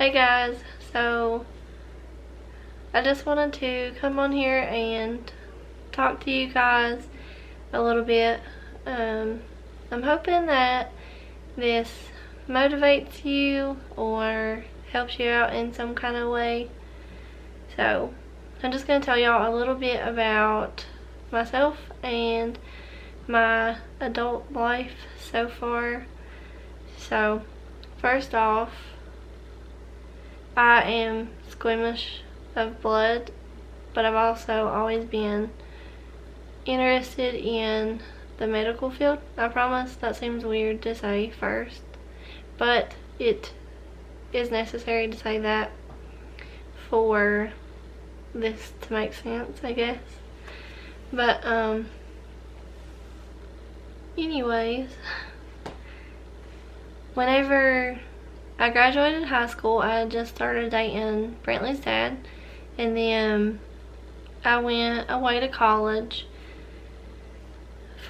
Hey guys, so I just wanted to come on here and talk to you guys a little bit. I'm hoping that this motivates you or helps you out in some kind of way. So I'm just going to tell y'all a little bit about myself and my adult life so far. So first off, I am squeamish of blood, but I've also always been interested in the medical field. I promise that seems weird to say first, but it is necessary to say that for this to make sense, I guess. But anyways, whenever I graduated high school, I just started dating Brantley's dad, and then I went away to college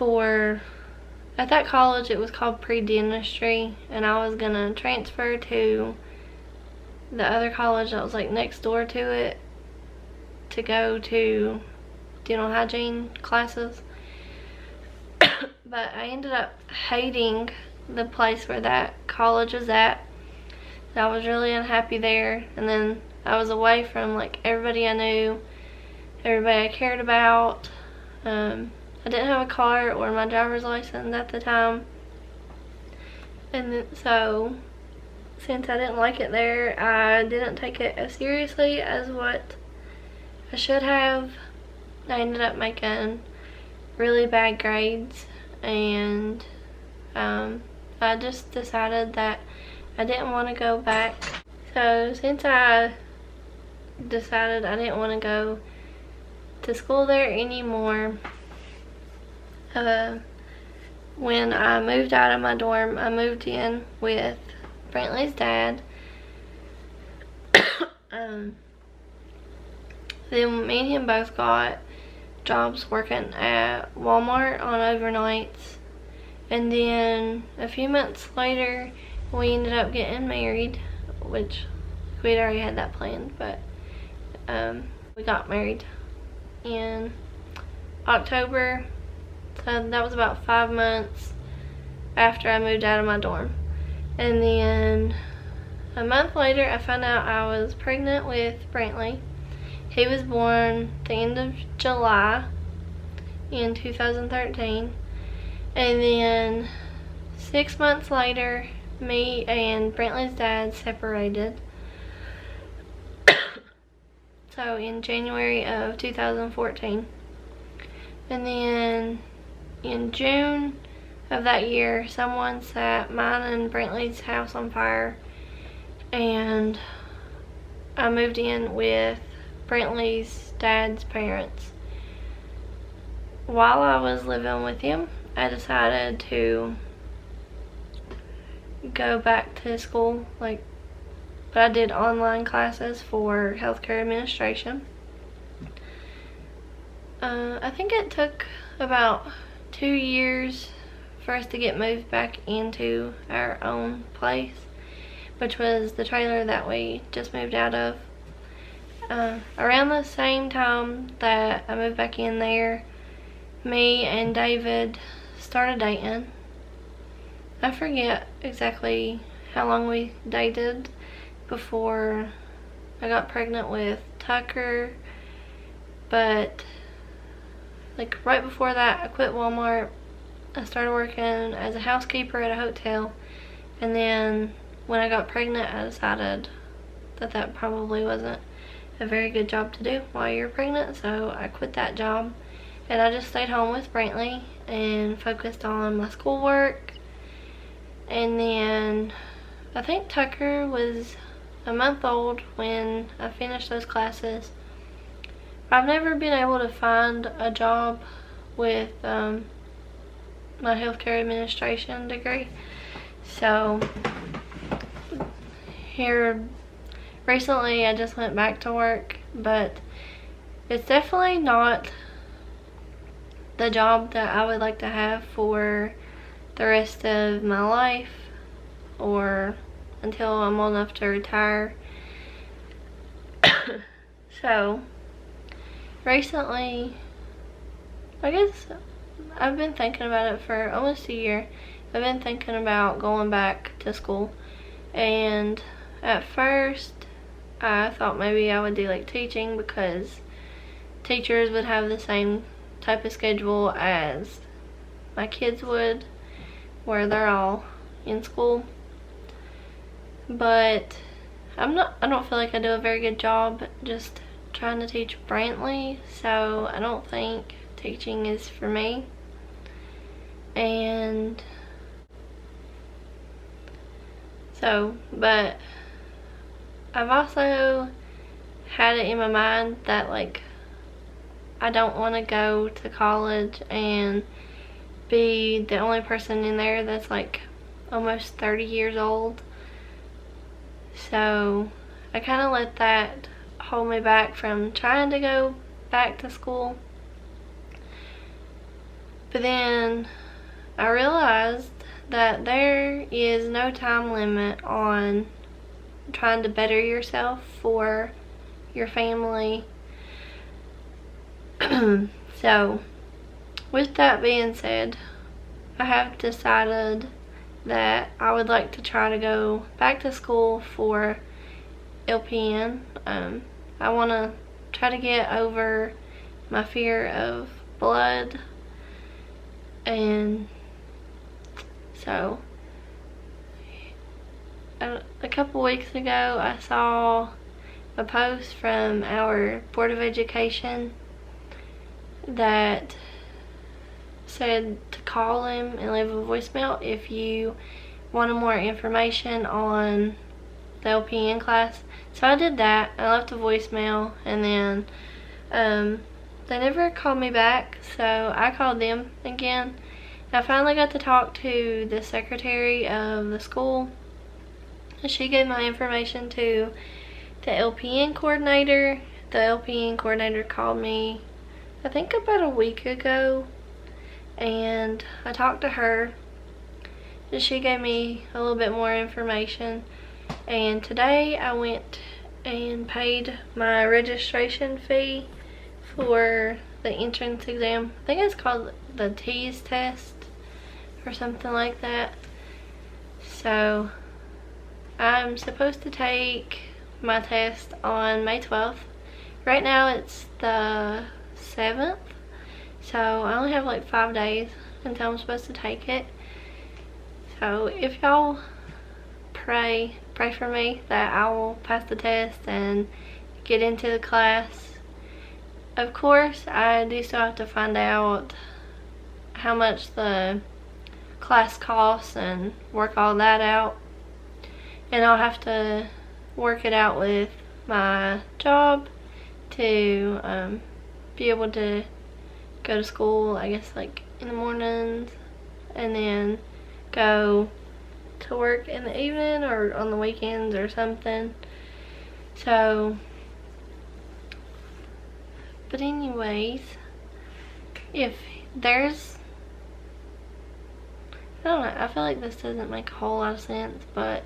at that college it was called pre-dentistry, and I was gonna transfer to the other college that was like next door to it to go to dental hygiene classes. But I ended up hating the place where that college was at. I was really unhappy there, and then I was away from like everybody I knew, everybody I cared about. I didn't have a car or my driver's license at the time, and then, so since I didn't like it there, I didn't take it as seriously as what I should have. I ended up making really bad grades, and I just decided that I didn't want to go back. So since I decided I didn't want to go to school there anymore, when I moved out of my dorm, I moved in with Brantley's dad. Then me and him both got jobs working at Walmart on overnights, and then a few months later we ended up getting married, which we'd already had that planned, but we got married in October, so that was about 5 months after I moved out of my dorm. And then a month later I found out I was pregnant with Brantley. He was born the end of July in 2013, and then 6 months later me and Brantley's dad separated. So in January of 2014. And then in June of that year, someone set mine and Brantley's house on fire, and I moved in with Brantley's dad's parents. While I was living with him, I decided to go back to school, but I did online classes for healthcare administration. I think it took about 2 years for us to get moved back into our own place, which was the trailer that we just moved out of. Around the same time that I moved back in there, me and David started dating. I forget exactly how long we dated before I got pregnant with Tucker, but right before that I quit Walmart. I started working as a housekeeper at a hotel, and then when I got pregnant I decided that that probably wasn't a very good job to do while you're pregnant, so I quit that job and I just stayed home with Brantley and focused on my schoolwork. And then I think Tucker was a month old when I finished those classes. I've never been able to find a job with my healthcare administration degree, so here recently I just went back to work, but it's definitely not the job that I would like to have for the rest of my life or until I'm old enough to retire. So recently, I guess I've been thinking about it for almost a year. I've been thinking about going back to school, and at first I thought maybe I would do like teaching, because teachers would have the same type of schedule as my kids would, where they're all in school. But I don't feel like I do a very good job just trying to teach Brantley, so I don't think teaching is for me. And so, but I've also had it in my mind that like I don't want to go to college and be the only person in there that's like almost 30 years old. So I kind of let that hold me back from trying to go back to school. But then I realized that there is no time limit on trying to better yourself for your family. So with that being said, I have decided that I would like to try to go back to school for LPN. I want to try to get over my fear of blood. And so a couple weeks ago I saw a post from our Board of Education that said to call him and leave a voicemail if you wanted more information on the LPN class. So I did that. I left a voicemail, and then they never called me back, so I called them again. I finally got to talk to the secretary of the school. She gave my information to the LPN coordinator. The LPN coordinator called me, I think about a week ago, and I talked to her, and she gave me a little bit more information. And today I went and paid my registration fee for the entrance exam. I think it's called the TEAS test or something like that. So I'm supposed to take my test on May 12th. Right now it's the 7th, so I only have like 5 days until I'm supposed to take it. So if y'all pray for me that I will pass the test and get into the class. Of course, I do still have to find out how much the class costs and work all that out. And I'll have to work it out with my job to be able to go to school, I guess, like in the mornings, and then go to work in the evening or on the weekends or something. So, but anyways, if there's, I don't know, I feel like this doesn't make a whole lot of sense, but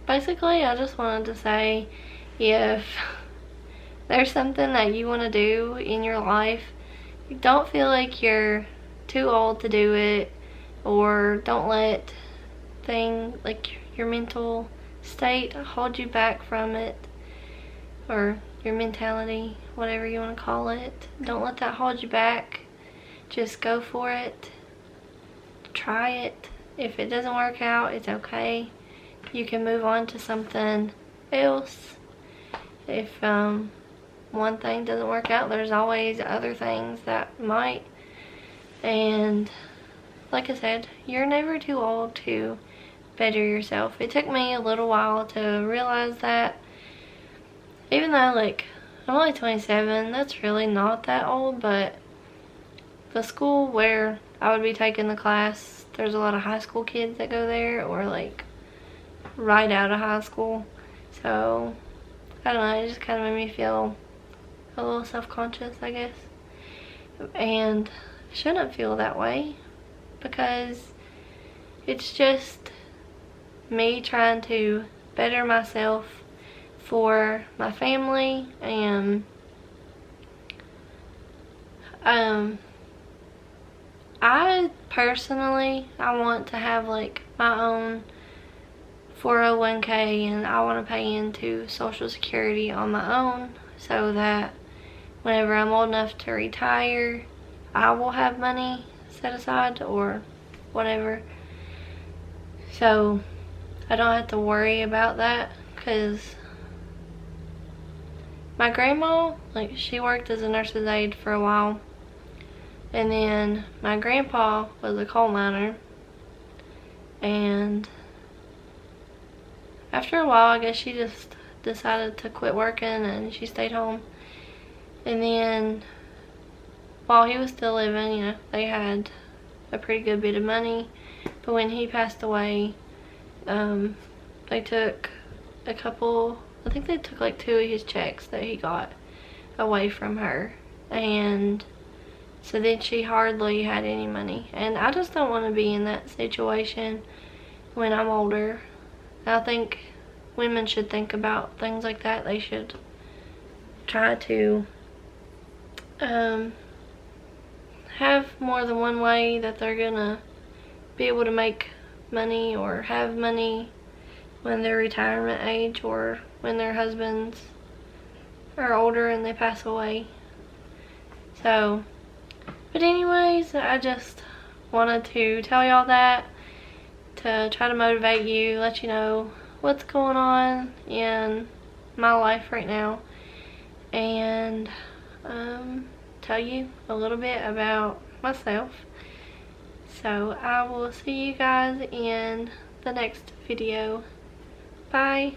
basically I just wanted to say, if there's something that you want to do in your life, don't feel like you're too old to do it, or don't let like your mental state hold you back from it, or your mentality, whatever you want to call it. Don't let that hold you back. Just go for it. Try it. If it doesn't work out, it's okay. You can move on to something else. If one thing doesn't work out, there's always other things that might. And like I said, you're never too old to better yourself. It took me a little while to realize that. Even though, like, I'm only 27, that's really not that old, but the school where I would be taking the class, there's a lot of high school kids that go there, or like right out of high school. So I don't know, it just kind of made me feel a little self-conscious, I guess. And I shouldn't feel that way, because it's just me trying to better myself for my family, and I personally, I want to have like my own 401k, and I want to pay into Social Security on my own so that whenever I'm old enough to retire, I will have money set aside or whatever, so I don't have to worry about that. Because my grandma, like, she worked as a nurse's aide for a while, and then my grandpa was a coal miner, and after a while I guess she just decided to quit working and she stayed home. And then while he was still living, you know, they had a pretty good bit of money, but when he passed away, they took a couple, I think they took like 2 of his checks that he got away from her, and so then she hardly had any money. And I just don't want to be in that situation when I'm older. I think women should think about things like that. They should try to have more than one way that they're gonna be able to make money or have money when they're retirement age, or when their husbands are older and they pass away. So, but anyways, I just wanted to tell y'all that, to try to motivate you, let you know what's going on in my life right now, and tell you a little bit about myself. So I will see you guys in the next video. Bye.